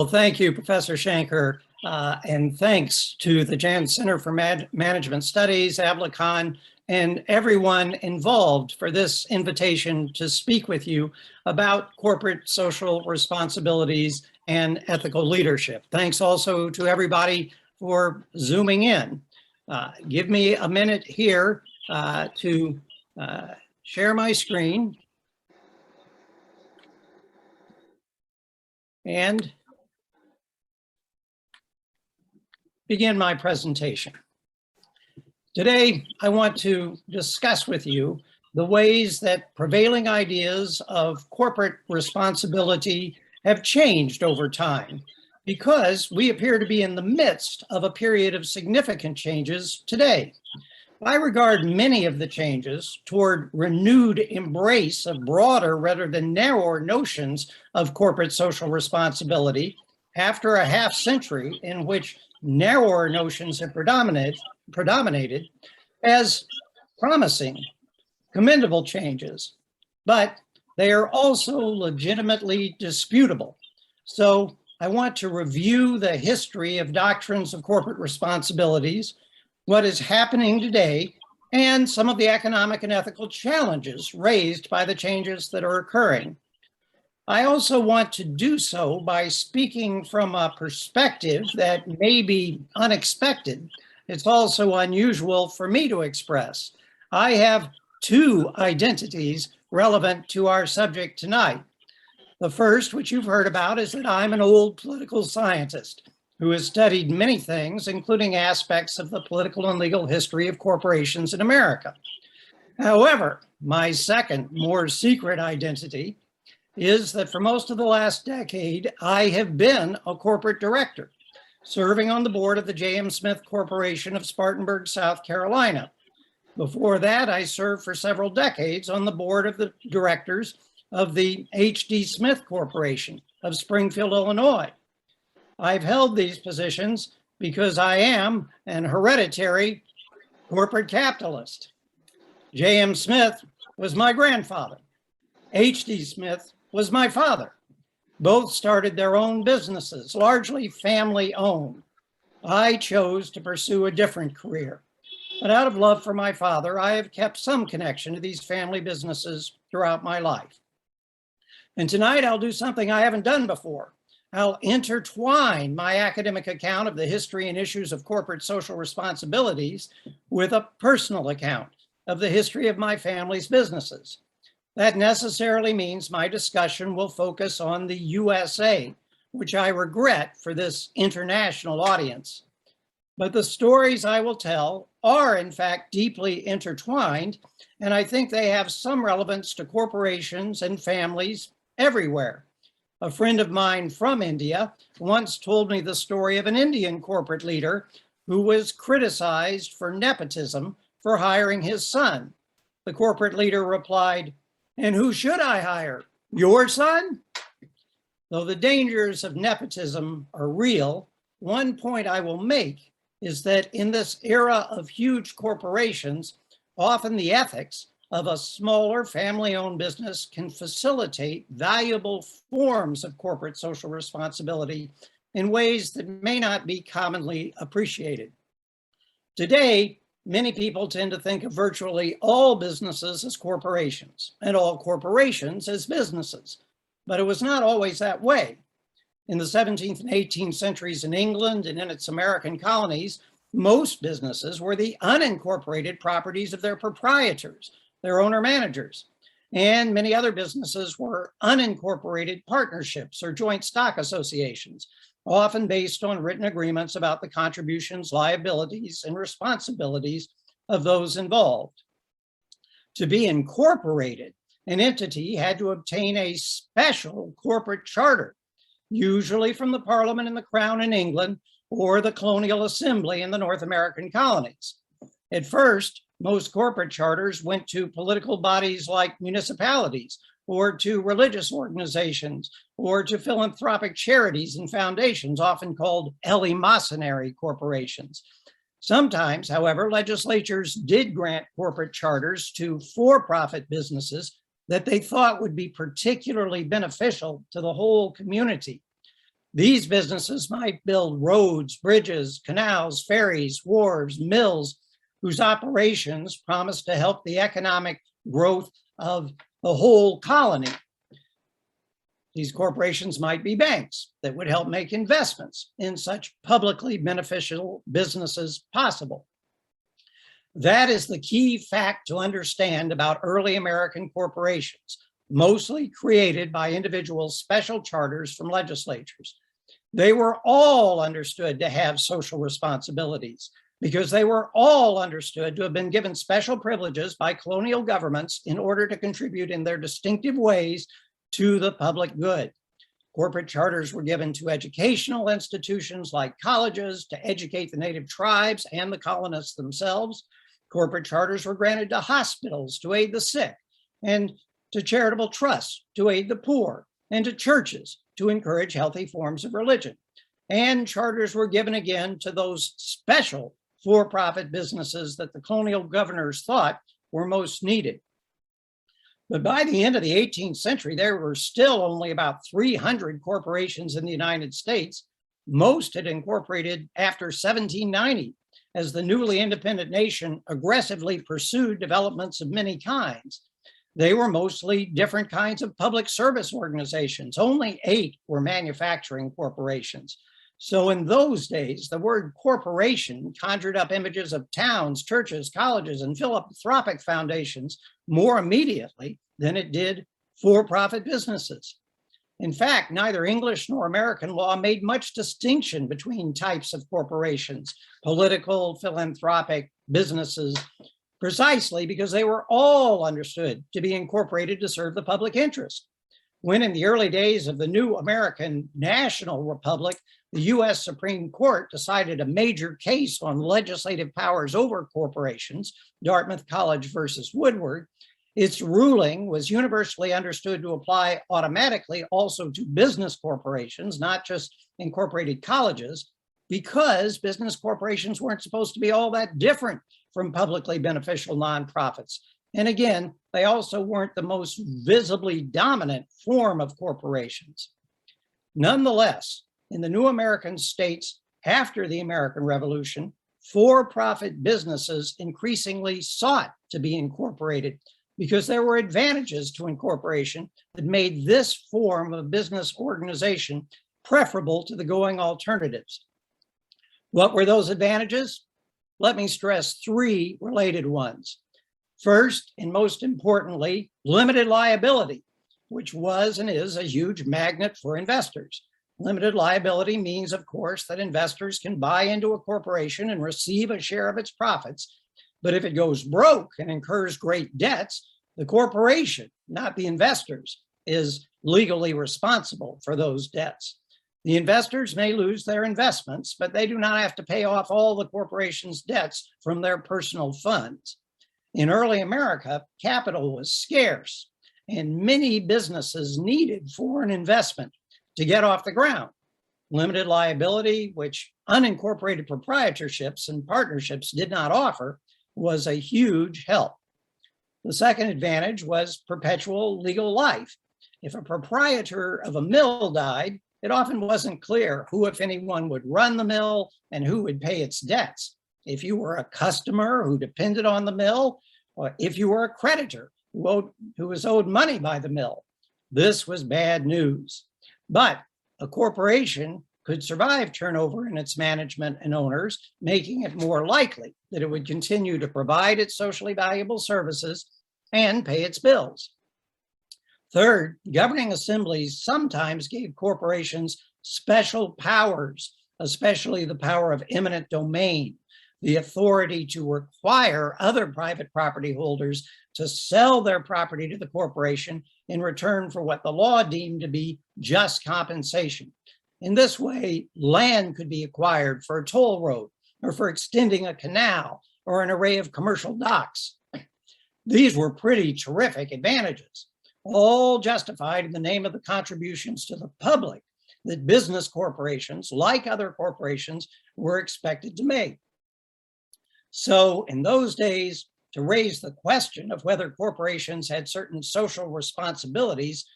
Well, thank you, Professor Shanker, and thanks to the Janssen Center for Management Studies, ABLICON, and everyone involved for this invitation to speak with you about corporate social responsibilities and ethical leadership. Thanks also to everybody for Zooming in. Give me a minute here to share my screen and begin my presentation. Today, I want to discuss with you the ways that prevailing ideas of corporate responsibility have changed over time, because we appear to be in the midst of a period of significant changes today. I regard many of the changes toward renewed embrace of broader rather than narrower notions of corporate social responsibility after a half century in which narrower notions have predominated as promising, commendable changes, but they are also legitimately disputable. So I want to review the history of doctrines of corporate responsibilities, what is happening today, and some of the economic and ethical challenges raised by the changes that are occurring. I also want to do so by speaking from a perspective that may be unexpected. It's also unusual for me to express. I have two identities relevant to our subject tonight. The first, which you've heard about, is that I'm an old political scientist who has studied many things, including aspects of the political and legal history of corporations in America. However, my second, more secret identity is that for most of the last decade, I have been a corporate director, serving on the board of the J.M. Smith Corporation of Spartanburg, South Carolina. Before that, I served for several decades on the board of the directors of the H.D. Smith Corporation of Springfield, Illinois. I've held these positions because I am an hereditary corporate capitalist. J.M. Smith was my grandfather. H.D. Smith was my father. Both started their own businesses, largely family owned. I chose to pursue a different career, but out of love for my father, I have kept some connection to these family businesses throughout my life. And tonight I'll do something I haven't done before. I'll intertwine my academic account of the history and issues of corporate social responsibilities with a personal account of the history of my family's businesses. That necessarily means my discussion will focus on the USA, which I regret for this international audience. But the stories I will tell are in fact deeply intertwined, and I think they have some relevance to corporations and families everywhere. A friend of mine from India once told me the story of an Indian corporate leader who was criticized for nepotism for hiring his son. The corporate leader replied, "And who should I hire? Your son?" Though the dangers of nepotism are real, one point I will make is that in this era of huge corporations, often the ethics of a smaller family-owned business can facilitate valuable forms of corporate social responsibility in ways that may not be commonly appreciated. Today, many people tend to think of virtually all businesses as corporations and all corporations as businesses, but it was not always that way. In the 17th and 18th centuries in England and in its American colonies, most businesses were the unincorporated properties of their proprietors, their owner-managers, and many other businesses were unincorporated partnerships or joint stock associations, often based on written agreements about the contributions, liabilities, and responsibilities of those involved. To be incorporated, an entity had to obtain a special corporate charter, usually from the Parliament and the Crown in England or the Colonial Assembly in the North American colonies. At first, most corporate charters went to political bodies like municipalities, or to religious organizations, or to philanthropic charities and foundations, often called eleemosynary corporations. Sometimes, however, legislatures did grant corporate charters to for-profit businesses that they thought would be particularly beneficial to the whole community. These businesses might build roads, bridges, canals, ferries, wharves, mills, whose operations promise to help the economic growth of the whole colony. These corporations might be banks that would help make investments in such publicly beneficial businesses possible. That is the key fact to understand about early American corporations, mostly created by individual special charters from legislatures. They were all understood to have social responsibilities because they were all understood to have been given special privileges by colonial governments in order to contribute in their distinctive ways to the public good. Corporate charters were given to educational institutions like colleges to educate the native tribes and the colonists themselves. Corporate charters were granted to hospitals to aid the sick, and to charitable trusts to aid the poor, and to churches to encourage healthy forms of religion. And charters were given again to those special for-profit businesses that the colonial governors thought were most needed. But by the end of the 18th century, there were still only about 300 corporations in the United States. Most had incorporated after 1790, as the newly independent nation aggressively pursued developments of many kinds. They were mostly different kinds of public service organizations. Only 8 were manufacturing corporations. So in those days, the word corporation conjured up images of towns, churches, colleges, and philanthropic foundations more immediately than it did for-profit businesses. In fact, neither English nor American law made much distinction between types of corporations, political, philanthropic, businesses, precisely because they were all understood to be incorporated to serve the public interest. When in the early days of the new American National Republic, the US Supreme Court decided a major case on legislative powers over corporations, Dartmouth College versus Woodward, its ruling was universally understood to apply automatically also to business corporations, not just incorporated colleges, because business corporations weren't supposed to be all that different from publicly beneficial nonprofits. And again, they also weren't the most visibly dominant form of corporations. Nonetheless, in the new American states after the American Revolution, for-profit businesses increasingly sought to be incorporated because there were advantages to incorporation that made this form of business organization preferable to the going alternatives. What were those advantages? Let me stress 3 related ones. First, and most importantly, limited liability, which was and is a huge magnet for investors. Limited liability means, of course, that investors can buy into a corporation and receive a share of its profits. But if it goes broke and incurs great debts, the corporation, not the investors, is legally responsible for those debts. The investors may lose their investments, but they do not have to pay off all the corporation's debts from their personal funds. In early America, capital was scarce, and many businesses needed foreign investment to get off the ground. Limited liability, which unincorporated proprietorships and partnerships did not offer, was a huge help. The second advantage was perpetual legal life. If a proprietor of a mill died, it often wasn't clear who, if anyone, would run the mill and who would pay its debts. If you were a customer who depended on the mill, or if you were a creditor who was owed money by the mill, this was bad news. But a corporation could survive turnover in its management and owners, making it more likely that it would continue to provide its socially valuable services and pay its bills. Third, governing assemblies sometimes gave corporations special powers, especially the power of eminent domain, the authority to require other private property holders to sell their property to the corporation in return for what the law deemed to be just compensation. In this way, land could be acquired for a toll road or for extending a canal or an array of commercial docks. These were pretty terrific advantages, all justified in the name of the contributions to the public that business corporations, like other corporations, were expected to make. So in those days, to raise the question of whether corporations had certain social responsibilities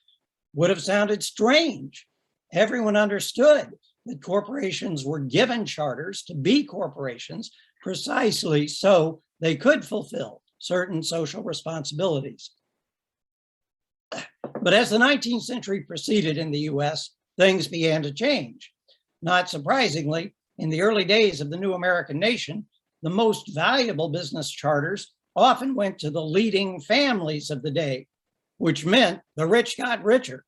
would have sounded strange. Everyone understood that corporations were given charters to be corporations precisely so they could fulfill certain social responsibilities. But as the 19th century proceeded in the US, things began to change. Not surprisingly, in the early days of the new American nation, the most valuable business charters often went to the leading families of the day, which meant the rich got richer.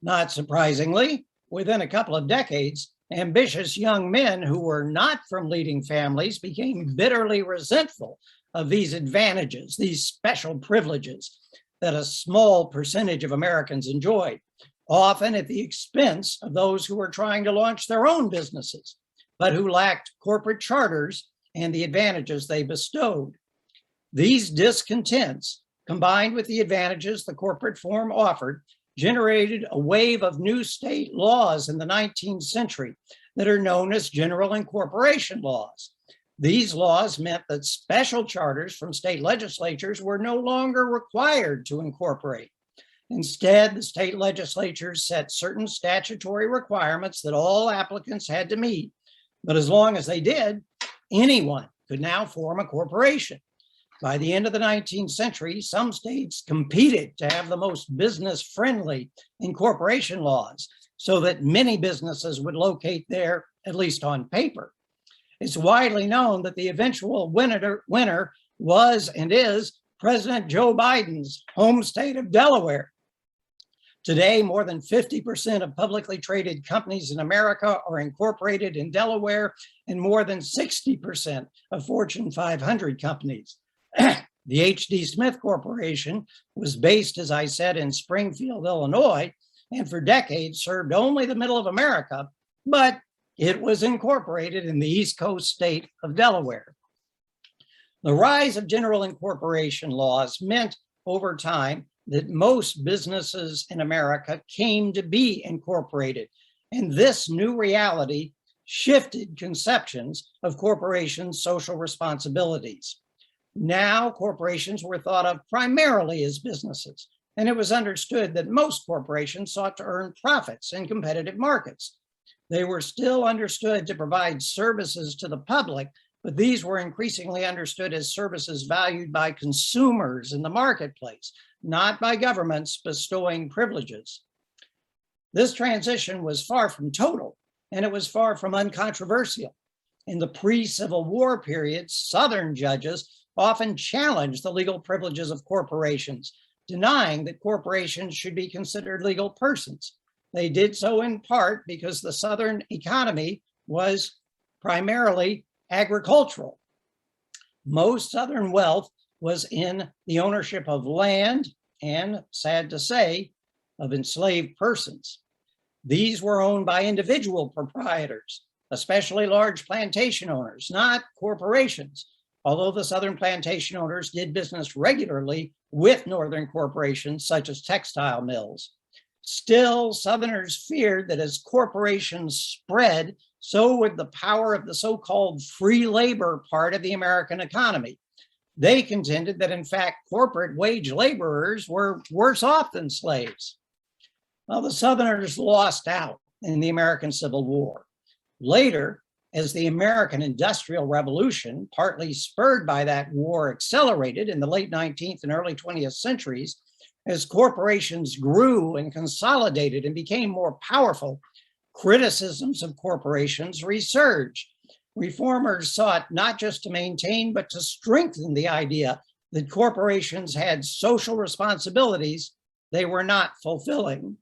Not surprisingly, within a couple of decades, ambitious young men who were not from leading families became bitterly resentful of these advantages, these special privileges that a small percentage of Americans enjoyed, often at the expense of those who were trying to launch their own businesses, but who lacked corporate charters and the advantages they bestowed. These discontents, combined with the advantages the corporate form offered, generated a wave of new state laws in the 19th century that are known as general incorporation laws. These laws meant that special charters from state legislatures were no longer required to incorporate. Instead, the state legislatures set certain statutory requirements that all applicants had to meet. But as long as they did, anyone could now form a corporation. By the end of the 19th century, some states competed to have the most business-friendly incorporation laws so that many businesses would locate there, at least on paper. It's widely known that the eventual winner was and is President Joe Biden's home state of Delaware. Today, more than 50% of publicly traded companies in America are incorporated in Delaware, and more than 60% of Fortune 500 companies. The H.D. Smith Corporation was based, as I said, in Springfield, Illinois, and for decades served only the middle of America, but it was incorporated in the East Coast state of Delaware. The rise of general incorporation laws meant over time that most businesses in America came to be incorporated, and this new reality shifted conceptions of corporations' social responsibilities. Now, corporations were thought of primarily as businesses, and it was understood that most corporations sought to earn profits in competitive markets. They were still understood to provide services to the public, but these were increasingly understood as services valued by consumers in the marketplace, not by governments bestowing privileges. This transition was far from total, and it was far from uncontroversial. In the pre-Civil War period, Southern judges often challenged the legal privileges of corporations, denying that corporations should be considered legal persons. They did so in part because the Southern economy was primarily agricultural. Most Southern wealth was in the ownership of land and, sad to say, of enslaved persons. These were owned by individual proprietors, especially large plantation owners, not corporations, although the Southern plantation owners did business regularly with Northern corporations such as textile mills. Still, Southerners feared that as corporations spread, so would the power of the so-called free labor part of the American economy. They contended that, in fact, corporate wage laborers were worse off than slaves. Well, the Southerners lost out in the American Civil War. Later, as the American Industrial Revolution, partly spurred by that war, accelerated in the late 19th and early 20th centuries, as corporations grew and consolidated and became more powerful, criticisms of corporations resurged. Reformers sought not just to maintain, but to strengthen the idea that corporations had social responsibilities they were not fulfilling.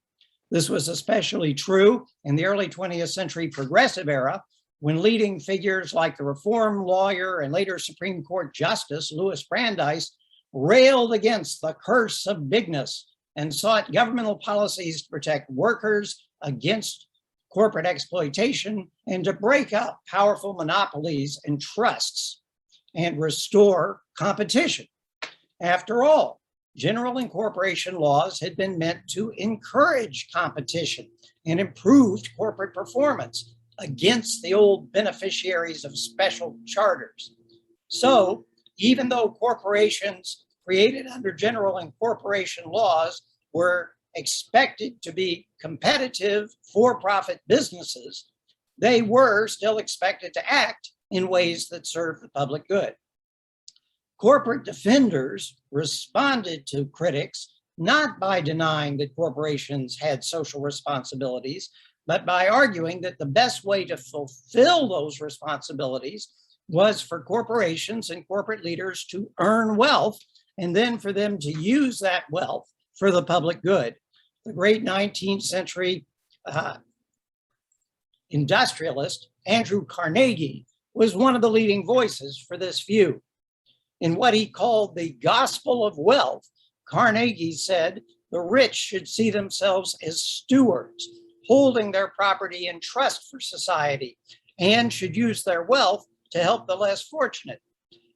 This was especially true in the early 20th century progressive era, when leading figures like the reform lawyer and later Supreme Court Justice Louis Brandeis railed against the curse of bigness and sought governmental policies to protect workers against corporate exploitation and to break up powerful monopolies and trusts and restore competition. After all, general incorporation laws had been meant to encourage competition and improved corporate performance against the old beneficiaries of special charters. So, even though corporations created under general incorporation laws were expected to be competitive for-profit businesses, they were still expected to act in ways that serve the public good. Corporate defenders responded to critics not by denying that corporations had social responsibilities, but by arguing that the best way to fulfill those responsibilities was for corporations and corporate leaders to earn wealth and then for them to use that wealth for the public good. The great 19th century industrialist Andrew Carnegie was one of the leading voices for this view. In what he called the gospel of wealth, Carnegie said the rich should see themselves as stewards, holding their property in trust for society, and should use their wealth to help the less fortunate.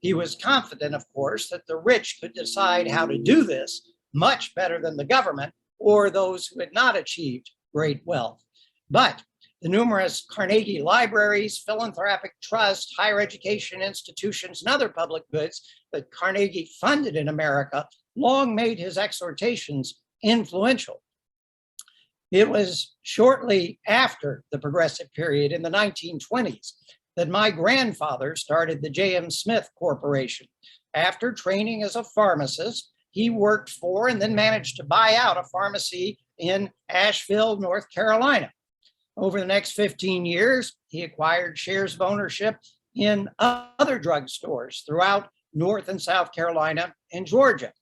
He was confident, of course, that the rich could decide how to do this much better than the government or those who had not achieved great wealth. But the numerous Carnegie libraries, philanthropic trusts, higher education institutions, and other public goods that Carnegie funded in America long made his exhortations influential. It was shortly after the Progressive period in the 1920s that my grandfather started the J.M. Smith Corporation. After training as a pharmacist, he worked for and then managed to buy out a pharmacy in Asheville, North Carolina. Over the next 15 years, he acquired shares of ownership in other drugstores throughout North and South Carolina and Georgia.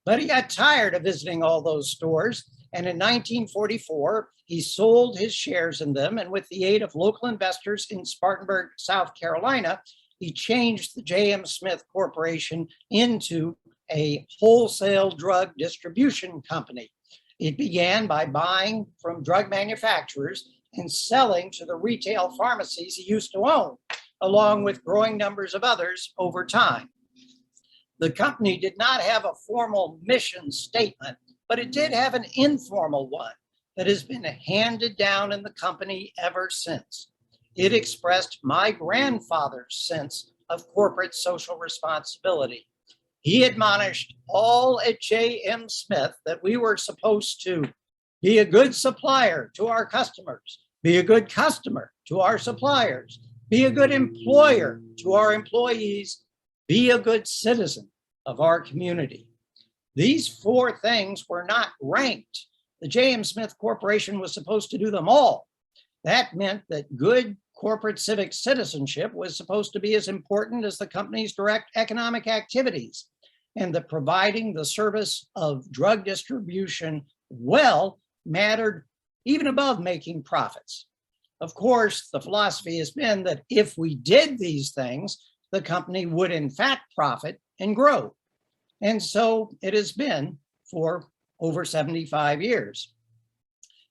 But he got tired of visiting all those stores, and in 1944, he sold his shares in them, and with the aid of local investors in Spartanburg, South Carolina, he changed the J.M. Smith Corporation into a wholesale drug distribution company. It began by buying from drug manufacturers and selling to the retail pharmacies he used to own, along with growing numbers of others over time. The company did not have a formal mission statement, but it did have an informal one that has been handed down in the company ever since. It expressed my grandfather's sense of corporate social responsibility. He admonished all at J.M. Smith that we were supposed to be a good supplier to our customers, be a good customer to our suppliers, be a good employer to our employees, be a good citizen of our community. These four things were not ranked. The J.M. Smith Corporation was supposed to do them all. That meant that good corporate civic citizenship was supposed to be as important as the company's direct economic activities, and that providing the service of drug distribution well mattered even above making profits. Of course, the philosophy has been that if we did these things, the company would in fact profit and grow. And so it has been for over 75 years.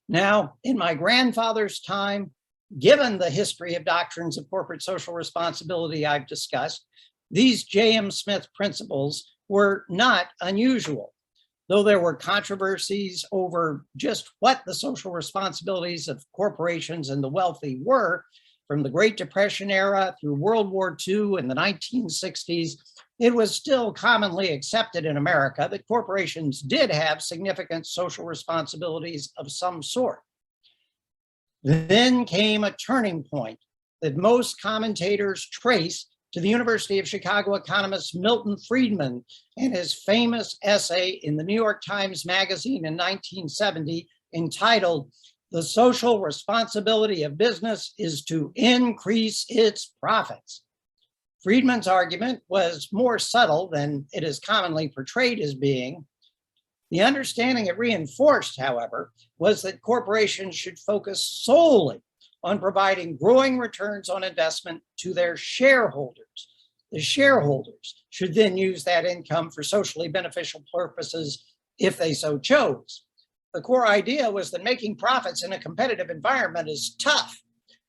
Now, in my grandfather's time, given the history of doctrines of corporate social responsibility I've discussed, these J.M. Smith principles were not unusual. Though there were controversies over just what the social responsibilities of corporations and the wealthy were, from the Great Depression era through World War II and the 1960s, it was still commonly accepted in America that corporations did have significant social responsibilities of some sort. Then came a turning point that most commentators trace to the University of Chicago economist Milton Friedman and his famous essay in the New York Times Magazine in 1970 entitled, "The Social Responsibility of Business is to Increase Its Profits." Friedman's argument was more subtle than it is commonly portrayed as being. The understanding it reinforced, however, was that corporations should focus solely on providing growing returns on investment to their shareholders. The shareholders should then use that income for socially beneficial purposes if they so chose. The core idea was that making profits in a competitive environment is tough.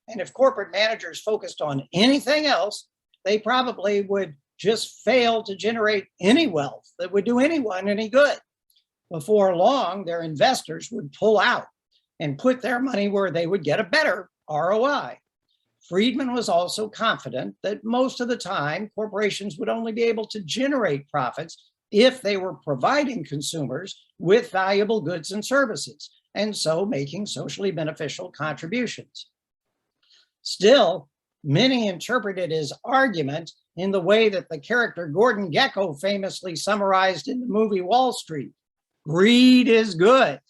And if corporate managers focused on anything else, they probably would just fail to generate any wealth that would do anyone any good. Before long, their investors would pull out and put their money where they would get a better ROI. Friedman was also confident that most of the time, corporations would only be able to generate profits if they were providing consumers with valuable goods and services, and so making socially beneficial contributions. Still, many interpreted his argument in the way that the character Gordon Gekko famously summarized in the movie Wall Street: greed is good.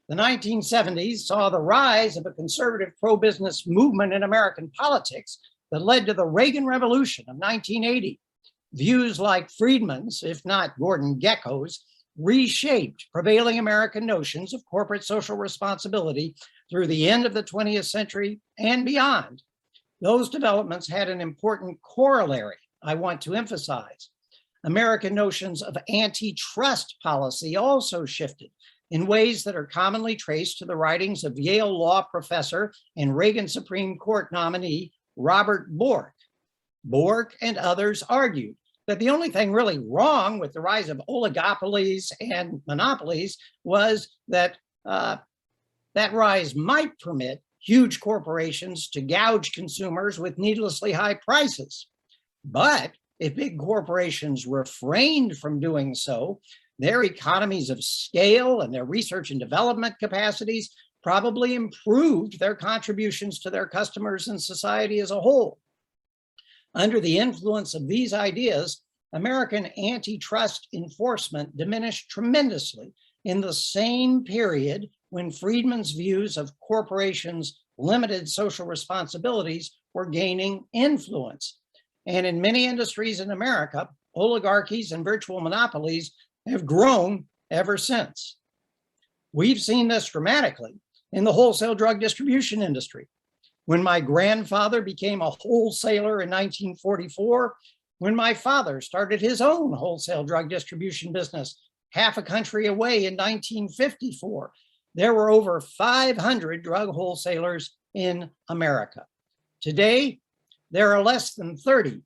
The 1970s saw the rise of a conservative pro-business movement in American politics that led to the Reagan Revolution of 1980. Views like Friedman's, if not Gordon Gekko's, reshaped prevailing American notions of corporate social responsibility through the end of the 20th century and beyond. Those developments had an important corollary I want to emphasize. American notions of antitrust policy also shifted in ways that are commonly traced to the writings of Yale law professor and Reagan Supreme Court nominee Robert Bork. Bork and others argued that the only thing really wrong with the rise of oligopolies and monopolies was that that rise might permit huge corporations to gouge consumers with needlessly high prices. But if big corporations refrained from doing so, their economies of scale and their research and development capacities probably improved their contributions to their customers and society as a whole. Under the influence of these ideas, American antitrust enforcement diminished tremendously in the same period when Friedman's views of corporations' limited social responsibilities were gaining influence. And in many industries in America, oligarchies and virtual monopolies have grown ever since. We've seen this dramatically in the wholesale drug distribution industry. When my grandfather became a wholesaler in 1944, when my father started his own wholesale drug distribution business half a country away in 1954, there were over 500 drug wholesalers in America. Today, there are less than 30,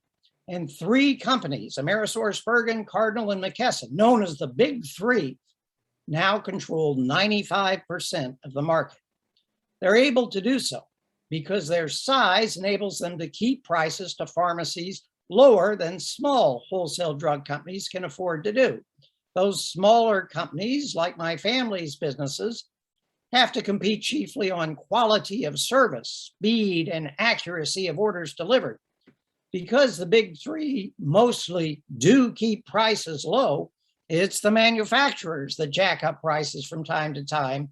and 3 companies, AmerisourceBergen, Cardinal, and McKesson, known as the Big Three, now control 95% of the market. They're able to do so because their size enables them to keep prices to pharmacies lower than small wholesale drug companies can afford to do. Those smaller companies, like my family's businesses, have to compete chiefly on quality of service, speed, and accuracy of orders delivered. Because the Big Three mostly do keep prices low, it's the manufacturers that jack up prices from time to time.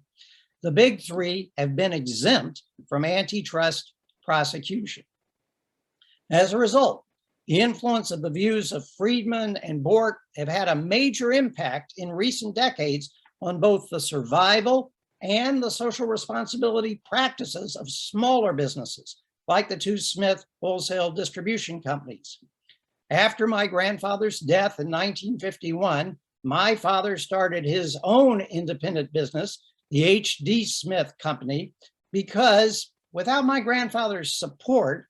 The Big Three have been exempt from antitrust prosecution. As a result, the influence of the views of Friedman and Bork have had a major impact in recent decades on both the survival and the social responsibility practices of smaller businesses, like the 2 Smith wholesale distribution companies. After my grandfather's death in 1951, my father started his own independent business, the H.D. Smith Company, because without my grandfather's support,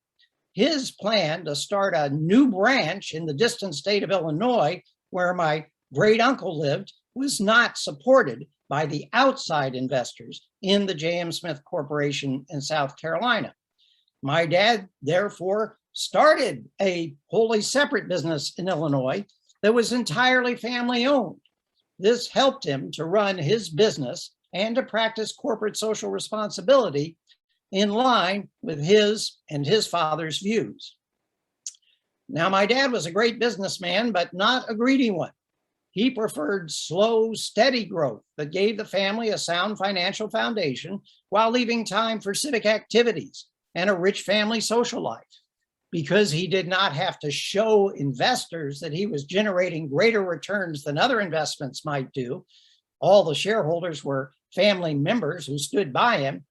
his plan to start a new branch in the distant state of Illinois, where my great uncle lived, was not supported by the outside investors in the J.M. Smith Corporation in South Carolina. My dad, therefore, started a wholly separate business in Illinois that was entirely family owned. This helped him to run his business and to practice corporate social responsibility in line with his and his father's views. Now, my dad was a great businessman, but not a greedy one. He preferred slow, steady growth that gave the family a sound financial foundation while leaving time for civic activities and a rich family social life. Because he did not have to show investors that he was generating greater returns than other investments might do, all the shareholders were family members who stood by him,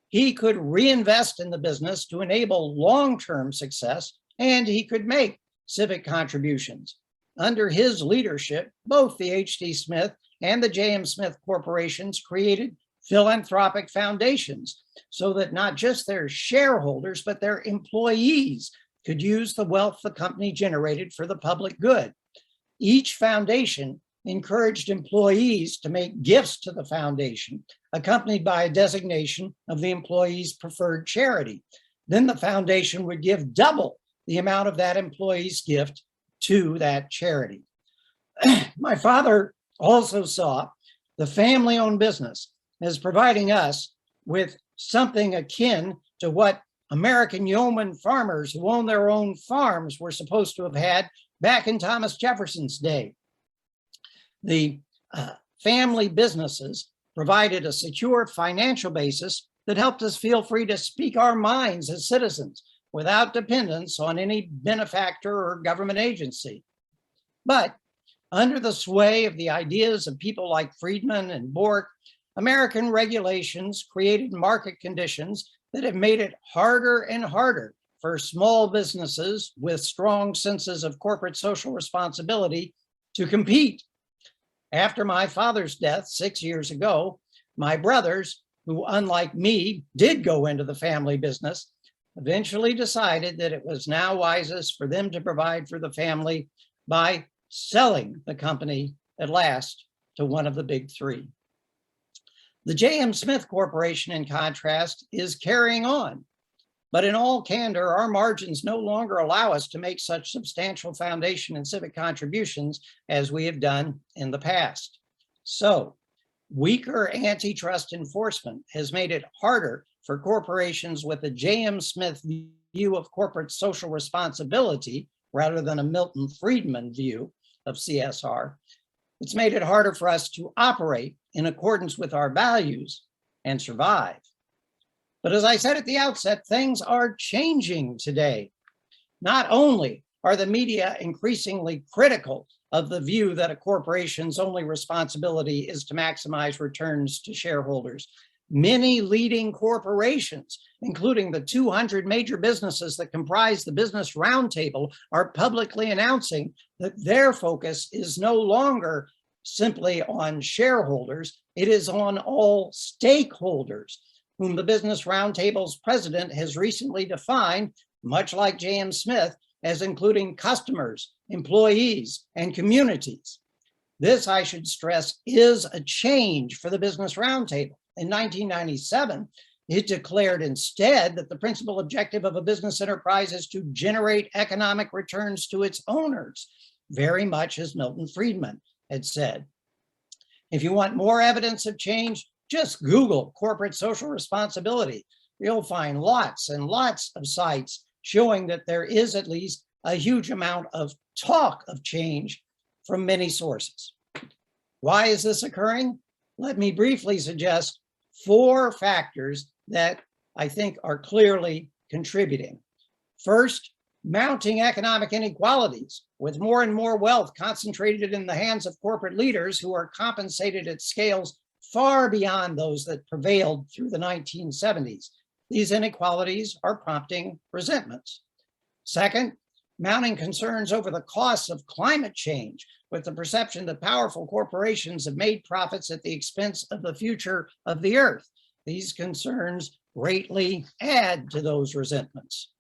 he could reinvest in the business to enable long-term success, and he could make civic contributions. Under his leadership, both the H.D. Smith and the J.M. Smith corporations created philanthropic foundations so that not just their shareholders, but their employees could use the wealth the company generated for the public good. Each foundation encouraged employees to make gifts to the foundation, accompanied by a designation of the employee's preferred charity. Then the foundation would give double the amount of that employee's gift to that charity. My father also saw the family-owned business as providing us with something akin to what American yeoman farmers who own their own farms were supposed to have had back in Thomas Jefferson's day. The family businesses provided a secure financial basis that helped us feel free to speak our minds as citizens without dependence on any benefactor or government agency. But under the sway of the ideas of people like Friedman and Bork, American regulations created market conditions that have made it harder and harder for small businesses with strong senses of corporate social responsibility to compete. After my father's death 6 years ago, my brothers, who unlike me did go into the family business, eventually decided that it was now wisest for them to provide for the family by selling the company at last to one of the big three. The J.M. Smith Corporation, in contrast, is carrying on. But in all candor, our margins no longer allow us to make such substantial foundation and civic contributions as we have done in the past. So, weaker antitrust enforcement has made it harder for corporations with a J.M. Smith view of corporate social responsibility rather than a Milton Friedman view of CSR. It's made it harder for us to operate in accordance with our values and survive. But as I said at the outset, things are changing today. Not only are the media increasingly critical of the view that a corporation's only responsibility is to maximize returns to shareholders, many leading corporations, including the 200 major businesses that comprise the Business Roundtable, are publicly announcing that their focus is no longer simply on shareholders, it is on all stakeholders, whom the Business Roundtable's president has recently defined, much like J.M. Smith, as including customers, employees, and communities. This, I should stress, is a change for the Business Roundtable. In 1997, it declared instead that the principal objective of a business enterprise is to generate economic returns to its owners, very much as Milton Friedman had said. If you want more evidence of change, just Google corporate social responsibility. You'll find lots and lots of sites showing that there is at least a huge amount of talk of change from many sources. Why is this occurring? Let me briefly suggest 4 factors that I think are clearly contributing. First, mounting economic inequalities, with more and more wealth concentrated in the hands of corporate leaders who are compensated at scales far beyond those that prevailed through the 1970s. These inequalities are prompting resentments. Second, mounting concerns over the costs of climate change, with the perception that powerful corporations have made profits at the expense of the future of the earth. These concerns greatly add to those resentments.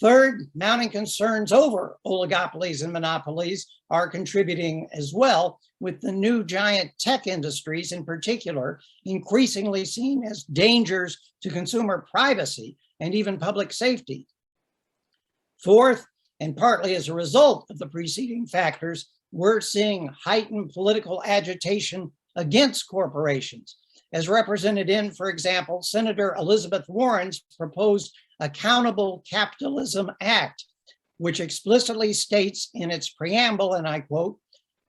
Third, mounting concerns over oligopolies and monopolies are contributing as well, with the new giant tech industries in particular increasingly seen as dangers to consumer privacy and even public safety. Fourth, and partly as a result of the preceding factors, we're seeing heightened political agitation against corporations, as represented in, for example, Senator Elizabeth Warren's proposed Accountable Capitalism Act, which explicitly states in its preamble, and I quote,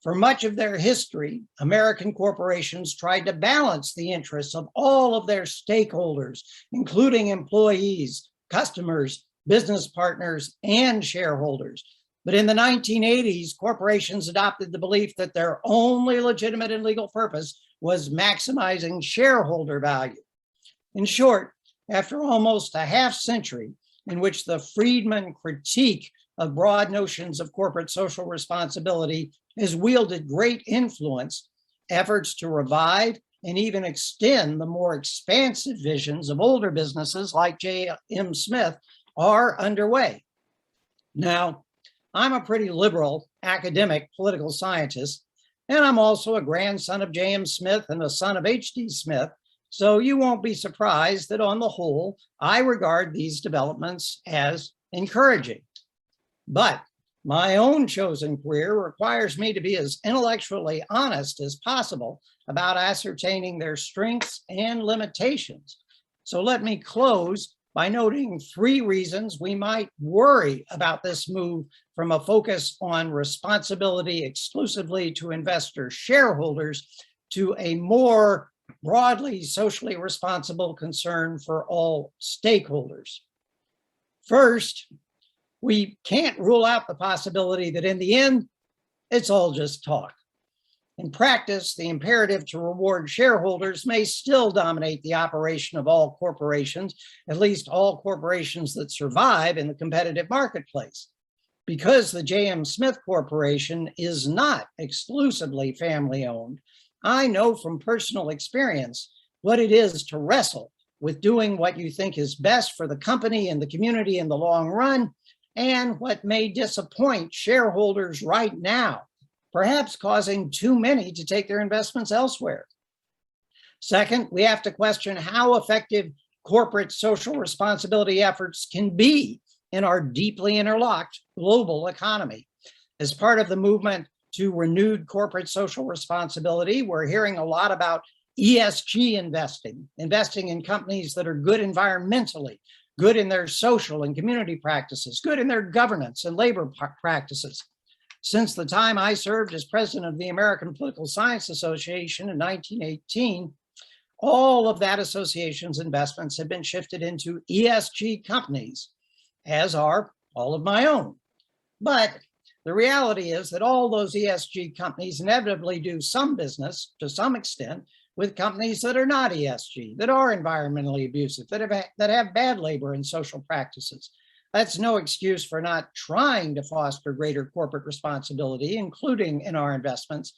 "For much of their history, American corporations tried to balance the interests of all of their stakeholders, including employees, customers, business partners, and shareholders. But in the 1980s, corporations adopted the belief that their only legitimate and legal purpose was maximizing shareholder value." In short, after almost a half century in which the Friedman critique of broad notions of corporate social responsibility has wielded great influence, efforts to revive and even extend the more expansive visions of older businesses like J.M. Smith are underway. Now, I'm a pretty liberal academic political scientist, and I'm also a grandson of J.M. Smith and a son of H.D. Smith, so you won't be surprised that on the whole, I regard these developments as encouraging. But My own chosen career requires me to be as intellectually honest as possible about ascertaining their strengths and limitations. So let me close by noting 3 reasons we might worry about this move from a focus on responsibility exclusively to investor shareholders to a more broadly socially responsible concern for all stakeholders. First, we can't rule out the possibility that in the end, it's all just talk. In practice, the imperative to reward shareholders may still dominate the operation of all corporations, at least all corporations that survive in the competitive marketplace. Because the J.M. Smith Corporation is not exclusively family-owned, I know from personal experience what it is to wrestle with doing what you think is best for the company and the community in the long run, and what may disappoint shareholders right now, perhaps causing too many to take their investments elsewhere. Second, we have to question how effective corporate social responsibility efforts can be in our deeply interlocked global economy. As part of the movement to renewed corporate social responsibility, we're hearing a lot about ESG investing in companies that are good environmentally, good in their social and community practices, good in their governance and labor practices. Since the time I served as president of the American Political Science Association in 1918, all of that association's investments have been shifted into ESG companies, as are all of my own. But the reality is that all those ESG companies inevitably do some business to some extent with companies that are not ESG, that are environmentally abusive, that have bad labor and social practices. That's no excuse for not trying to foster greater corporate responsibility, including in our investments,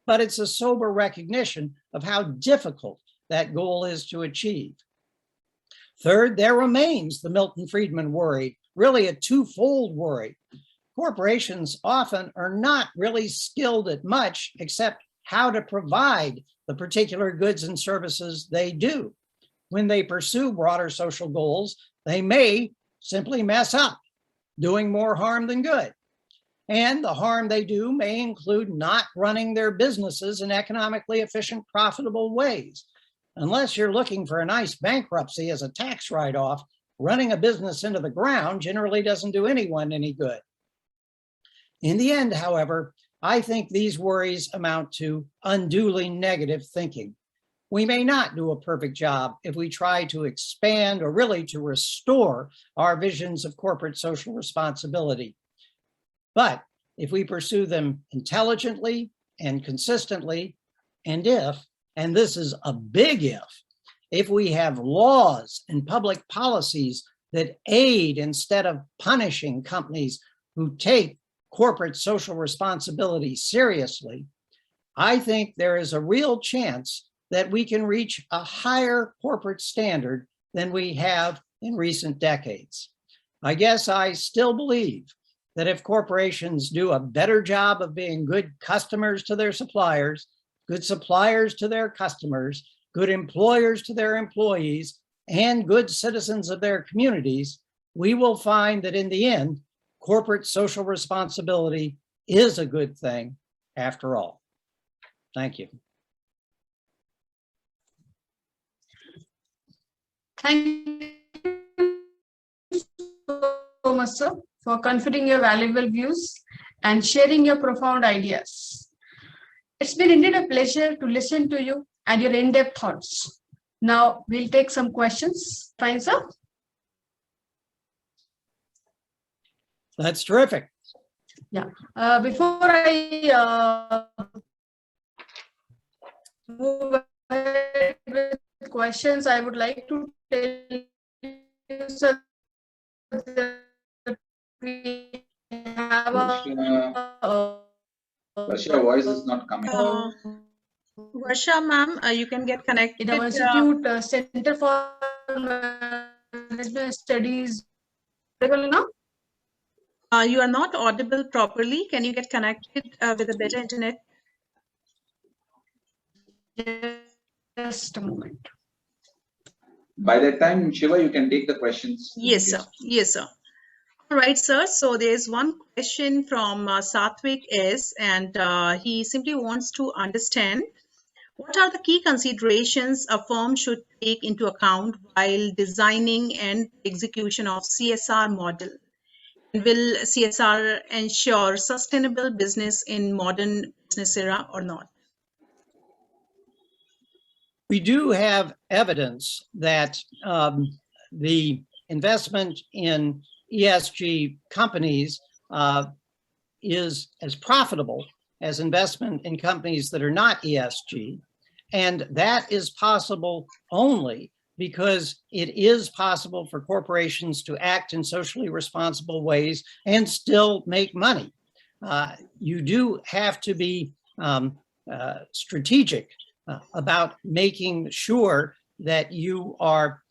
but it's a sober recognition of how difficult that goal is to achieve. Third, there remains the Milton Friedman worry, really a twofold worry. Corporations often are not really skilled at much except how to provide the particular goods and services they do. When they pursue broader social goals, they may simply mess up, doing more harm than good. And the harm they do may include not running their businesses in economically efficient, profitable ways. Unless you're looking for a nice bankruptcy as a tax write-off, running a business into the ground generally doesn't do anyone any good. In the end, however, I think these worries amount to unduly negative thinking. We may not do a perfect job if we try to expand or really to restore our visions of corporate social responsibility. But if we pursue them intelligently and consistently, and and this is a big if we have laws and public policies that aid instead of punishing companies who take corporate social responsibility seriously, I think there is a real chance that we can reach a higher corporate standard than we have in recent decades. I guess I still believe that if corporations do a better job of being good customers to their suppliers, good suppliers to their customers, good employers to their employees, and good citizens of their communities, we will find that in the end, corporate social responsibility is a good thing after all. Thank you. Thank you so much, sir, for conferring your valuable views and sharing your profound ideas. It's been indeed a pleasure to listen to you and your in-depth thoughts. Now we'll take some questions. Fine, sir? That's terrific. Yeah. Before I move ahead with questions, I would like to tell you, sir, that we have Varsha, voice is not coming. Varsha, ma'am, you can get connected. In our institute, Center for Management Studies. Now? You are not audible properly. Can you get connected with a better internet? Just a moment. By that time, Shiva, you can take the questions. Yes, sir. Yes, sir. All right, sir. So there's one question from Satvik S, and he simply wants to understand what are the key considerations a firm should take into account while designing and execution of CSR model? Will CSR ensure sustainable business in modern business era or not? We do have evidence that the investment in ESG companies is as profitable as investment in companies that are not ESG. And that is possible only because it is possible for corporations to act in socially responsible ways and still make money. You do have to be strategic about making sure that you are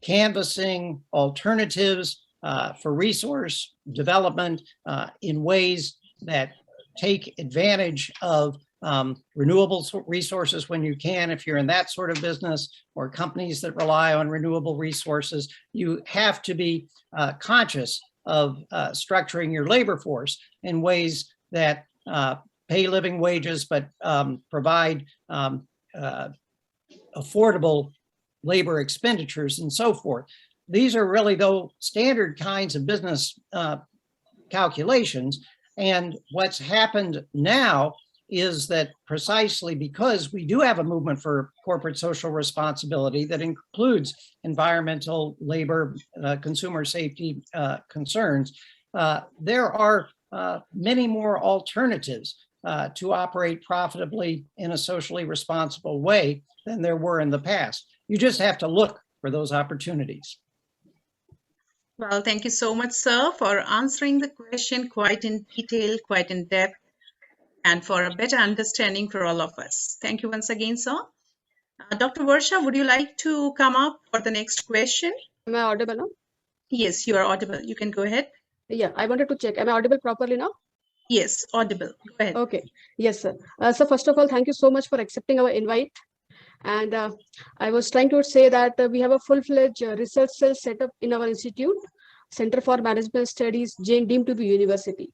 canvassing alternatives for resource development in ways that take advantage of renewable resources when you can. If you're in that sort of business, or companies that rely on renewable resources, you have to be conscious of structuring your labor force in ways that pay living wages, but provide affordable labor expenditures and so forth. These are really, though, standard kinds of business calculations. And what's happened now is that precisely because we do have a movement for corporate social responsibility that includes environmental, labor, consumer safety concerns, there are many more alternatives to operate profitably in a socially responsible way than there were in the past. You just have to look for those opportunities. Well, thank you so much, sir, for answering the question quite in detail, quite in depth, and for a better understanding for all of us. Thank you once again, sir. Dr. Varsha, would you like to come up for the next question? Am I audible now? Yes, you are audible. You can go ahead. Yeah, I wanted to check. Am I audible properly now? Yes, audible. Go ahead. Okay. Yes, sir. So first of all, thank you so much for accepting our invite. And I was trying to say that we have a full-fledged research cell set up in our institute, Center for Management Studies, Jain deemed to be university.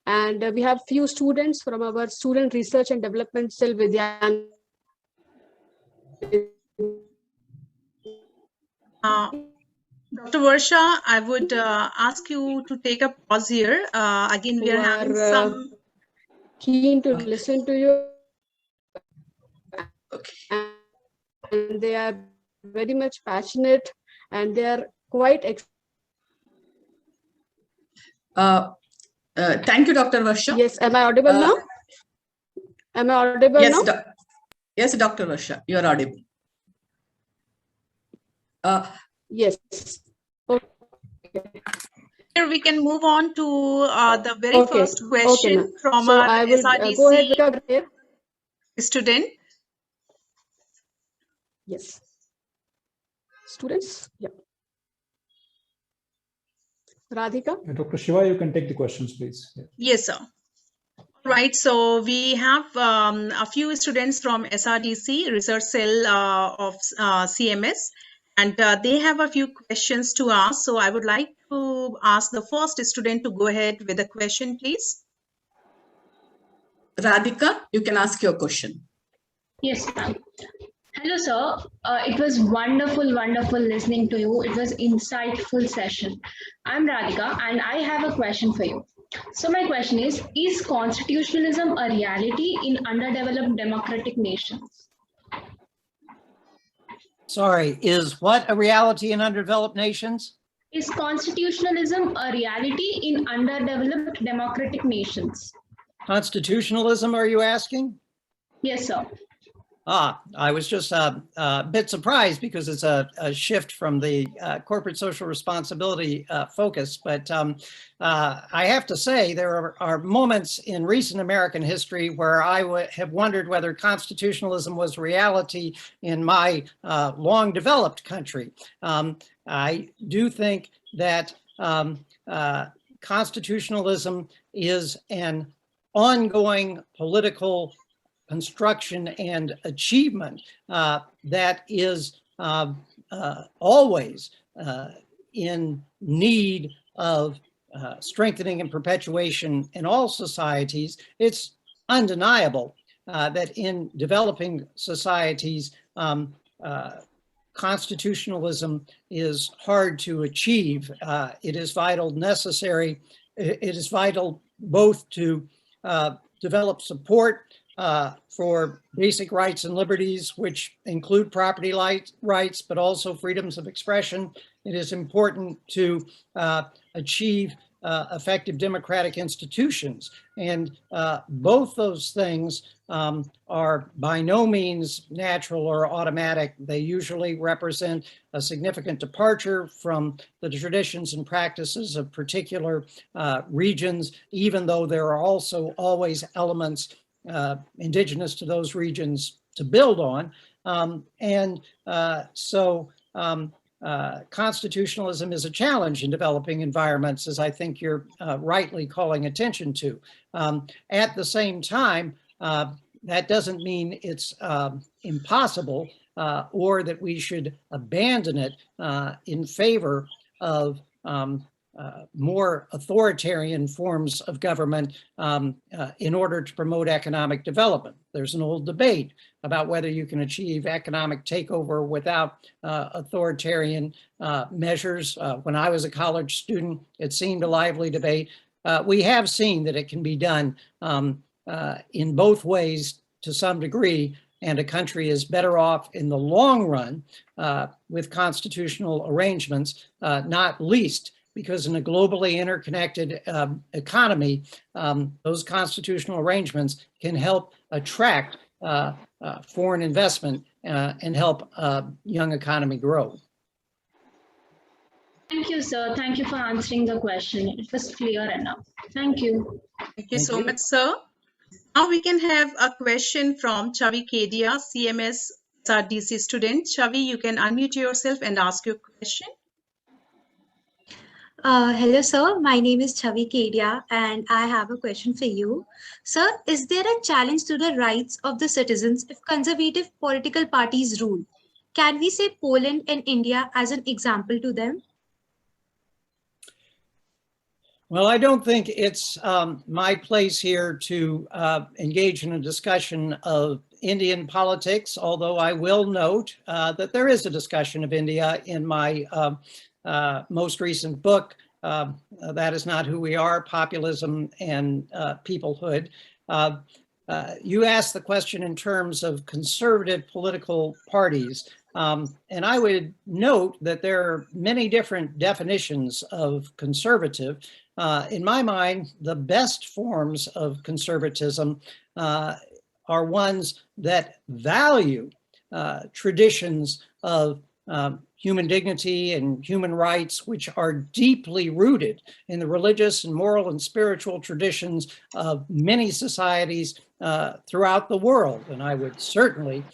And we have few students from our student research and development cell Vidyan. Dr. Varsha, I would ask you to take a pause here. Again, we are having some... Keen to listen to you. Okay. And they are very much passionate, and they are quite... Thank you, Dr. Varsha. Yes, am I audible now? Am I audible Yes, now? yes, Dr. Varsha, you are audible. Yes. Okay. Here we can move on to the very first question from so our I will SRDC go ahead with student. Yes. Students? Yeah. Radhika? Dr. Shiva, you can take the questions, please. Yeah. Yes, sir. Right, so we have a few students from SRDC, Research Cell of CMS, and they have a few questions to ask. So I would like to ask the first student to go ahead with a question, please. Radhika, you can ask your question. Yes, ma'am. Hello, sir. It was wonderful listening to you. It was insightful session. I'm Radhika, and I have a question for you. So my question is constitutionalism a reality in underdeveloped democratic nations? Sorry, is what a reality in underdeveloped nations? Is constitutionalism a reality in underdeveloped democratic nations? Constitutionalism, are you asking? Yes, sir. I was just a bit surprised because it's a shift from the corporate social responsibility focus. But I have to say there are moments in recent American history where I have wondered whether constitutionalism was reality in my long developed country. I do think that constitutionalism is an ongoing political construction and achievement that is always in need of strengthening and perpetuation in all societies, it's undeniable that in developing societies, constitutionalism is hard to achieve. It is vital, necessary. It is vital both to develop support for basic rights and liberties, which include property rights, but also freedoms of expression. It is important to achieve effective democratic institutions. And both those things are by no means natural or automatic. They usually represent a significant departure from the traditions and practices of particular regions, even though there are also always elements indigenous to those regions to build on. Constitutionalism is a challenge in developing environments, as I think you're rightly calling attention to. At the same time, that doesn't mean it's impossible or that we should abandon it in favor of more authoritarian forms of government in order to promote economic development. There's an old debate about whether you can achieve economic takeover without authoritarian measures. When I was a college student, it seemed a lively debate. We have seen that it can be done in both ways to some degree, and a country is better off in the long run with constitutional arrangements, not least because in a globally interconnected economy, those constitutional arrangements can help attract foreign investment and help young economy grow. Thank you, sir. Thank you for answering the question. It was clear enough. Thank you. Thank you so much, sir. Now we can have a question from Chavi Kedia, CMS SRDC student. Chavi, you can unmute yourself and ask your question. Hello, sir. My name is Chavi Kedia, and I have a question for you. Sir, is there a challenge to the rights of the citizens if conservative political parties rule? Can we say Poland and India as an example to them? Well, I don't think it's my place here to engage in a discussion of Indian politics, although I will note that there is a discussion of India in my most recent book, That Is Not Who We Are, Populism and Peoplehood. You asked the question in terms of conservative political parties, and I would note that there are many different definitions of conservative. In my mind, the best forms of conservatism are ones that value traditions of human dignity and human rights, which are deeply rooted in the religious and moral and spiritual traditions of many societies throughout the world. And I would certainly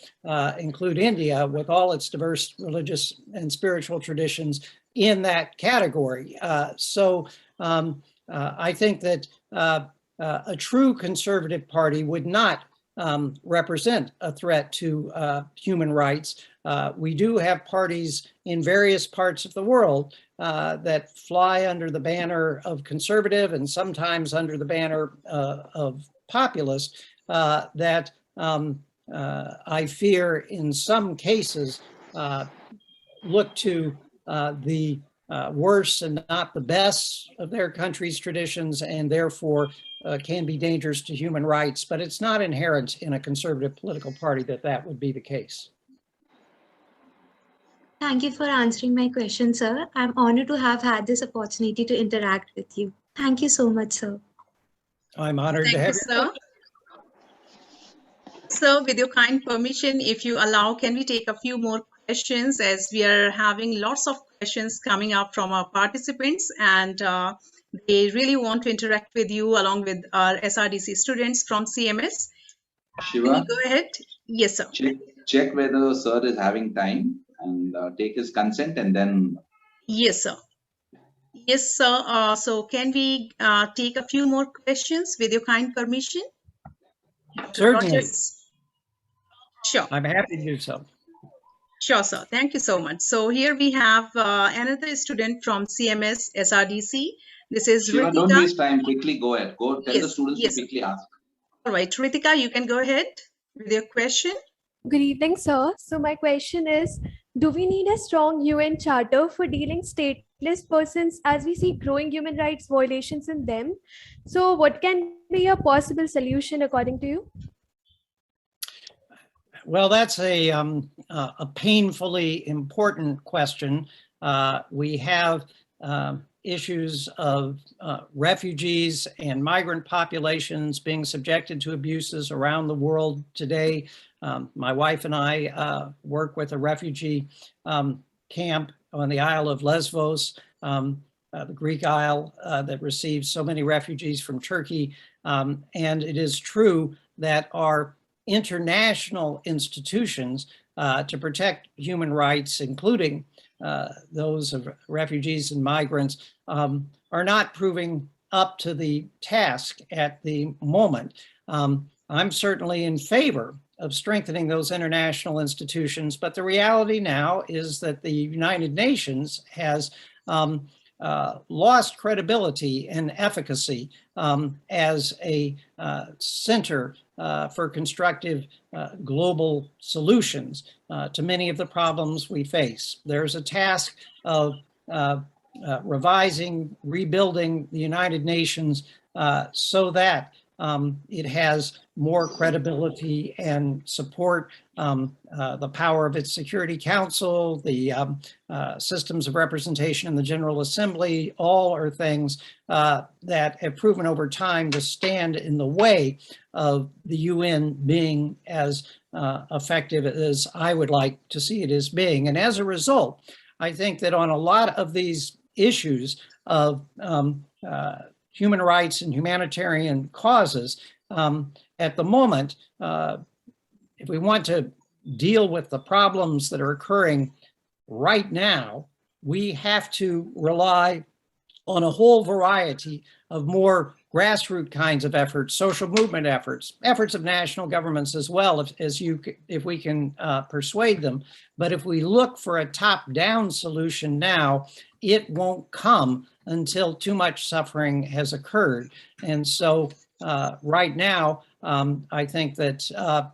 include India with all its diverse religious and spiritual traditions in that category. I think that a true conservative party would not represent a threat to human rights. We do have parties in various parts of the world that fly under the banner of conservative and sometimes under the banner of populist that I fear in some cases look to the worse and not the best of their country's traditions, and therefore can be dangerous to human rights. But it's not inherent in a conservative political party that that would be the case. Thank you for answering my question, sir. I'm honored to have had this opportunity to interact with you. Thank you so much, sir. I'm honored to have you, sir. So with your kind permission, if you allow, can we take a few more questions, as we are having lots of questions coming up from our participants, and they really want to interact with you along with our SRDC students from CMS. Shiva, Can you go ahead? Yes, sir. check whether sir is having time and take his consent, and then. Yes, sir. Yes, sir. So can we take a few more questions with your kind permission? Certainly. Rogers? Sure. I'm happy to do so. Sure, sir. Thank you so much. So here we have another student from CMS SRDC. This is Shiva, don't Ritika. waste time. Quickly go ahead. Go tell the Yes, students yes. to quickly ask. All right, Ritika, you can go ahead with your question. Good evening, sir. So my question is, do we need a strong UN charter for dealing stateless persons as we see growing human rights violations in them? So what can be a possible solution according to you? Well, that's a painfully important question. We have issues of refugees and migrant populations being subjected to abuses around the world today. My wife and I work with a refugee camp on the Isle of Lesbos, the Greek Isle that receives so many refugees from Turkey. And it is true that our international institutions to protect human rights, including those of refugees and migrants, are not proving up to the task at the moment. I'm certainly in favor of strengthening those international institutions, but the reality now is that the United Nations has lost credibility and efficacy as a center for constructive global solutions to many of the problems we face. There's a task of revising, rebuilding the United Nations so that it has more credibility and support. The power of its Security Council, the systems of representation in the General Assembly, all are things that have proven over time to stand in the way of the UN being as effective as I would like to see it as being. And as a result, I think that on a lot of these issues of human rights and humanitarian causes, at the moment, if we want to deal with the problems that are occurring right now, we have to rely on a whole variety of more grassroots kinds of efforts, social movement efforts, efforts of national governments as well, if we can persuade them. But if we look for a top-down solution now, it won't come until too much suffering has occurred. And so right now, I think that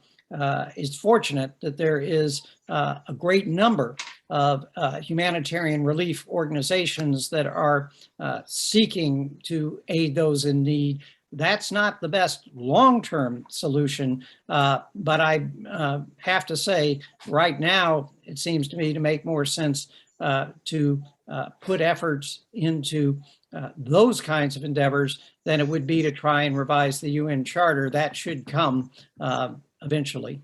it's fortunate that there is a great number of humanitarian relief organizations that are seeking to aid those in need. That's not the best long-term solution, but I have to say right now, it seems to me to make more sense to put efforts into those kinds of endeavors than it would be to try and revise the UN Charter. That should come eventually.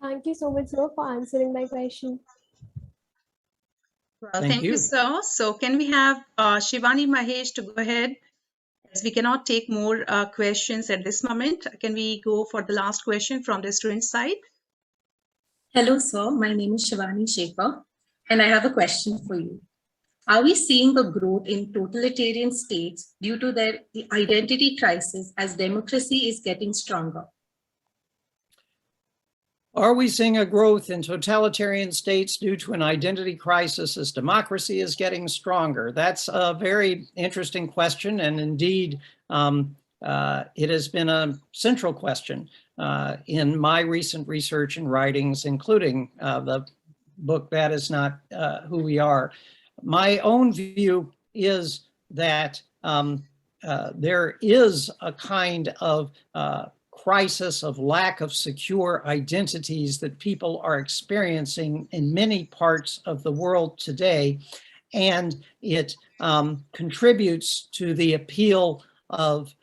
Thank you so much, sir, for answering my question. Well, Thank thank you, you. sir. So can we have Shivani Mahesh to go ahead? As we cannot take more questions at this moment, can we go for the last question from the student side? Hello, sir. My name is Shivani Shekhar, and I have a question for you. Are we seeing the growth in totalitarian states due to the identity crisis as democracy is getting stronger? Are we seeing a growth in totalitarian states due to an identity crisis as democracy is getting stronger? That's a very interesting question, and indeed, it has been a central question in my recent research and writings, including the book That Is Not Who We Are. My own view is that there is a kind of crisis of lack of secure identities that people are experiencing in many parts of the world today, and it contributes to the appeal of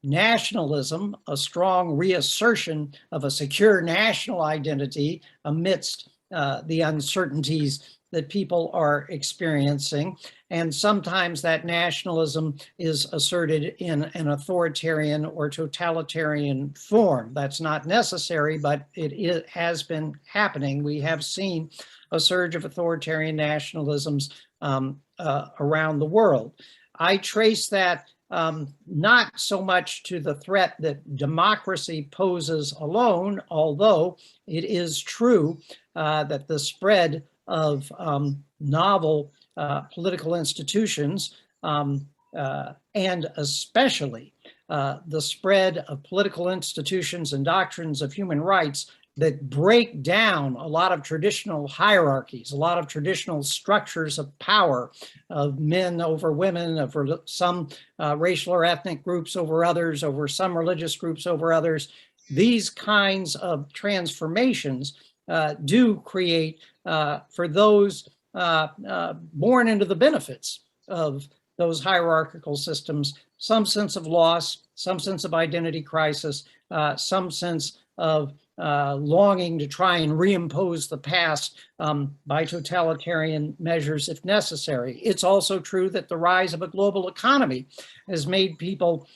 nationalism, a strong reassertion of a secure national identity amidst the uncertainties that people are experiencing. And sometimes that nationalism is asserted in an authoritarian or totalitarian form. That's not necessary, but it has been happening. We have seen a surge of authoritarian nationalisms around the world. I trace that not so much to the threat that democracy poses alone, although it is true that the spread of novel political institutions and especially the spread of political institutions and doctrines of human rights that break down a lot of traditional hierarchies, a lot of traditional structures of power, of men over women, over some racial or ethnic groups over others, over some religious groups over others. These kinds of transformations do create, for those born into the benefits of those hierarchical systems, some sense of loss, some sense of identity crisis, some sense of longing to try and reimpose the past by totalitarian measures if necessary. It's also true that the rise of a global economy has made people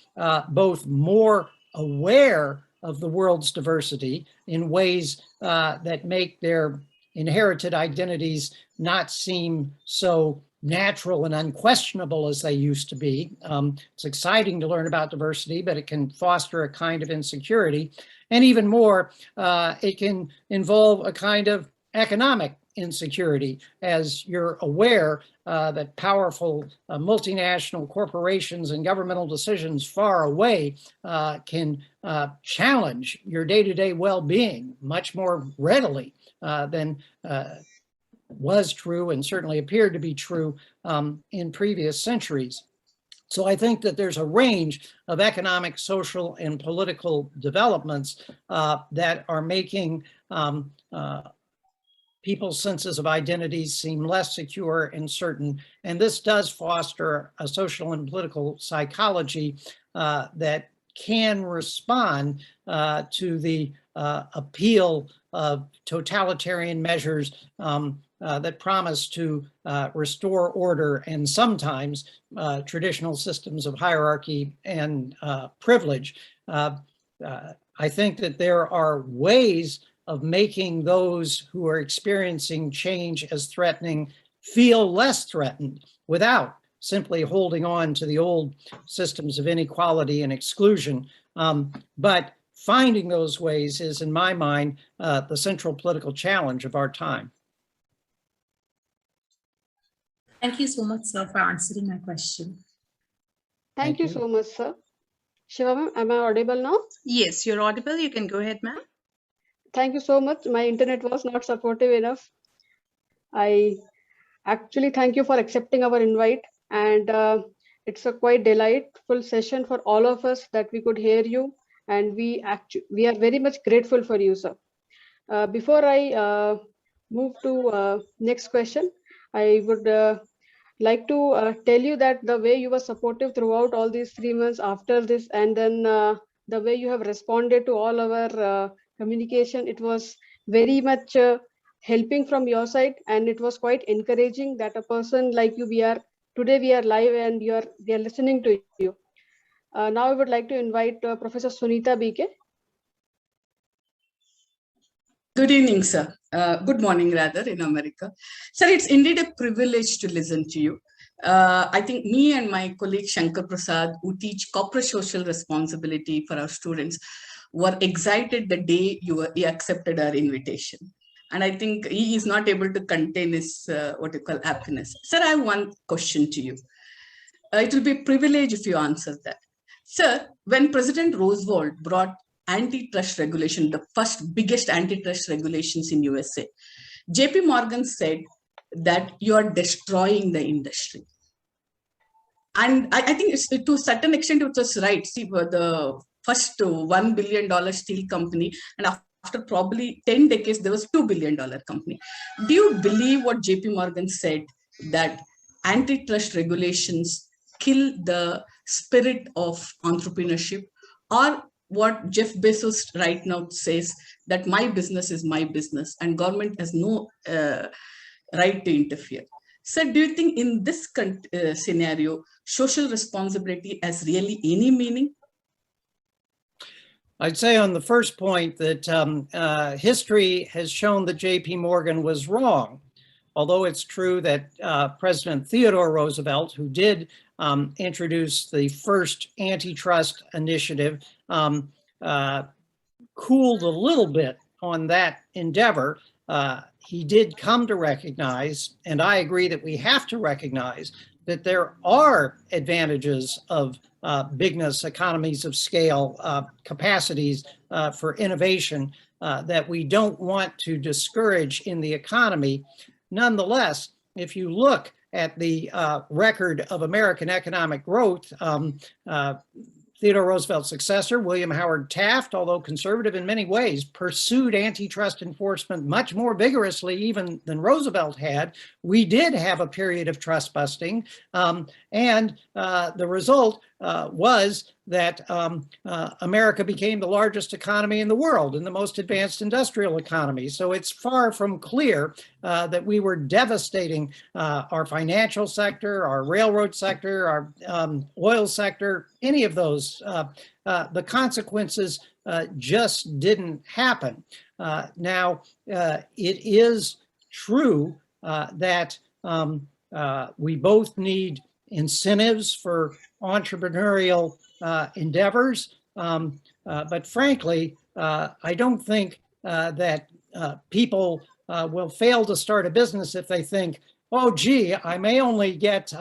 both more aware of the world's diversity in ways that make their inherited identities not seem so natural and unquestionable as they used to be. It's exciting to learn about diversity, but it can foster a kind of insecurity. And even more, it can involve a kind of economic insecurity, as you're aware that powerful multinational corporations and governmental decisions far away can challenge your day-to-day well-being much more readily than was true and certainly appeared to be true in previous centuries. So I think that there's a range of economic, social, and political developments that are making people's senses of identities seem less secure and certain. And this does foster a social and political psychology that can respond to the appeal of totalitarian measures that promise to restore order and sometimes traditional systems of hierarchy and privilege. I think that there are ways of making those who are experiencing change as threatening feel less threatened without simply holding on to the old systems of inequality and exclusion. But finding those ways is, in my mind, the central political challenge of our time. Thank you so much, sir, for answering my question. Thank you so much, sir. Shiva ma'am, am I audible now? Yes, you're audible. You can go ahead, ma'am. Thank you so much. My internet was not supportive enough. I actually thank you for accepting our invite, and it's a quite delightful session for all of us that we could hear you, and we are very much grateful for you, sir. Before I move to next question, I would like to tell you that the way you were supportive throughout all these 3 months after this, and then the way you have responded to all our communication, it was very much helping from your side, and it was quite encouraging that a person like you, we are live and we are listening to you. Now I would like to invite Professor Sunita BK. Good evening, sir. Good morning, rather, in America. Sir, it's indeed a privilege to listen to you. I think me and my colleague Shankar Prasad, who teach corporate social responsibility for our students, were excited the day he accepted our invitation. And I think he is not able to contain his, what you call, happiness. Sir, I have one question to you. It will be a privilege if you answer that. Sir, when President Roosevelt brought antitrust regulation, the first biggest antitrust regulations in USA, JP Morgan said that you are destroying the industry. And I think it's, to a certain extent it was right. See, the first $1 billion steel company, and after probably 10 decades, there was $2 billion company. Do you believe what JP Morgan said, that antitrust regulations kill the spirit of entrepreneurship? Or what Jeff Bezos right now says, that my business is my business and government has no right to interfere? So do you think in this scenario, social responsibility has really any meaning? I'd say on the first point that history has shown that JP Morgan was wrong. although it's true that President Theodore Roosevelt, who did introduce the first antitrust initiative, cooled a little bit on that endeavor, he did come to recognize, and I agree that we have to recognize, that there are advantages of bigness, economies of scale, capacities for innovation that we don't want to discourage in the economy. Nonetheless, if you look at the record of American economic growth, Theodore Roosevelt's successor, William Howard Taft, although conservative in many ways, pursued antitrust enforcement much more vigorously even than Roosevelt had. We did have a period of trust busting, and the result was that America became the largest economy in the world and the most advanced industrial economy. So it's far from clear that we were devastating our financial sector, our railroad sector, our oil sector, any of those. The consequences just didn't happen. Now, it is true that we both need incentives for entrepreneurial endeavors, but frankly, I don't think that people will fail to start a business if they think, oh, gee, I may only get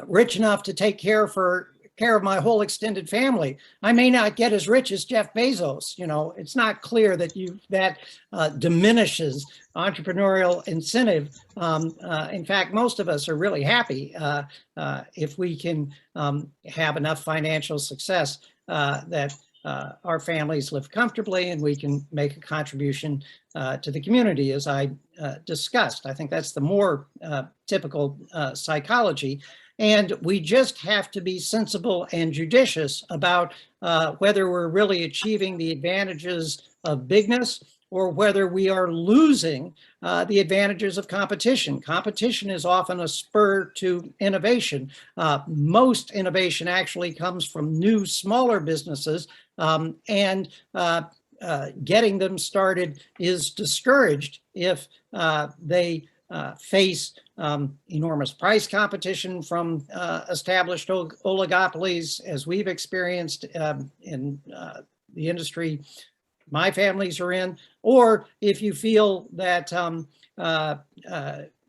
rich enough to take care of my whole extended family. I may not get as rich as Jeff Bezos. You know, it's not clear that that diminishes entrepreneurial incentive. In fact, most of us are really happy if we can have enough financial success that our families live comfortably and we can make a contribution to the community, as I discussed. I think that's the more typical psychology. And we just have to be sensible and judicious about whether we're really achieving the advantages of bigness or whether we are losing the advantages of competition. Competition is often a spur to innovation. Most innovation actually comes from new, smaller businesses, and getting them started is discouraged if they face enormous price competition from established oligopolies, as we've experienced in the industry my families are in, or if you feel that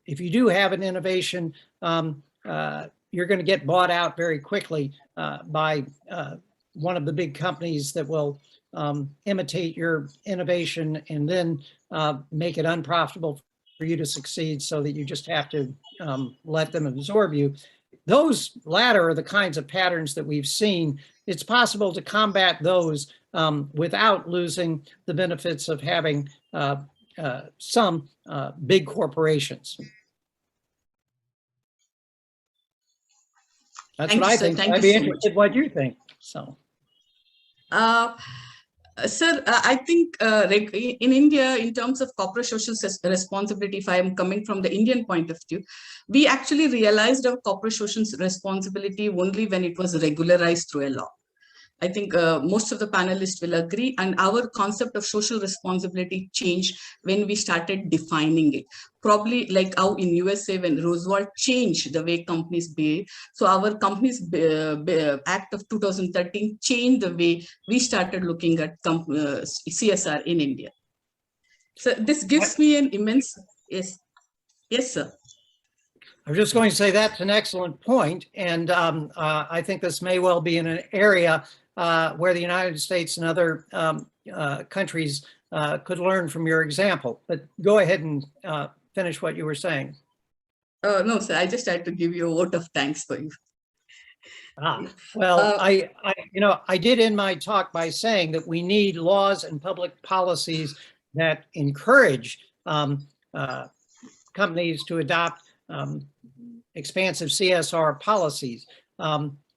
if you do have an innovation, you're going to get bought out very quickly by one of the big companies that will imitate your innovation and then make it unprofitable for you to succeed, so that you just have to let them absorb you. Those latter are the kinds of patterns that we've seen. It's possible to combat those without losing the benefits of having some big corporations. That's what I think. I'd be interested in what you think. So. Sir, I think in India, in terms of corporate social responsibility, if I am coming from the Indian point of view, we actually realized our corporate social responsibility only when it was regularized through a law. I think most of the panelists will agree, and our concept of social responsibility changed when we started defining it. Probably like how in USA, when Roosevelt changed the way companies behave. So our Companies Act of 2013 changed the way we started looking at CSR in India. So this gives me an immense, yes, sir. I was just going to say that's an excellent point, and I think this may well be in an area where the United States and other countries could learn from your example. But go ahead and finish what you were saying. No, sir, I just had to give you a vote of thanks for you. Well, I did end my talk by saying that we need laws and public policies that encourage companies to adopt expansive CSR policies.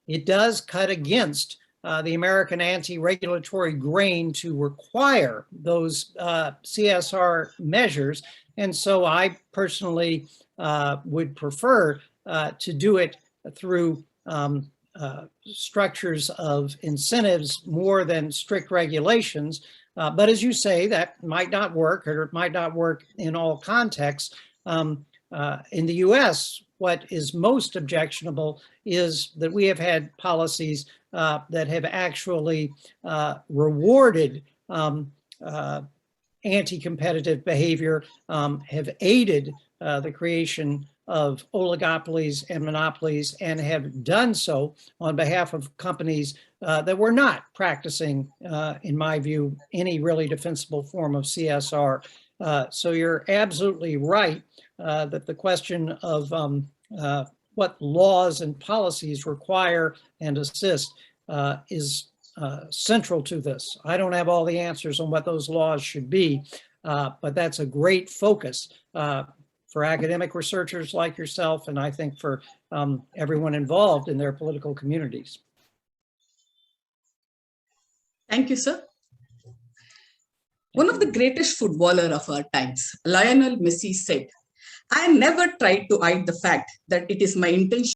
It does cut against the American anti-regulatory grain to require those CSR measures. And so I personally would prefer to do it through structures of incentives more than strict regulations. But as you say, that might not work, or it might not work in all contexts. In the US, what is most objectionable is that we have had policies that have actually rewarded anti-competitive behavior, have aided the creation of oligopolies and monopolies, and have done so on behalf of companies that were not practicing, in my view, any really defensible form of CSR. So you're absolutely right that the question of what laws and policies require and assist is central to this. I don't have all the answers on what those laws should be, but that's a great focus for academic researchers like yourself, and I think for everyone involved in their political communities. Thank you, sir. One of the greatest footballers of our times, Lionel Messi, said, "I never tried to hide the fact that it is my intention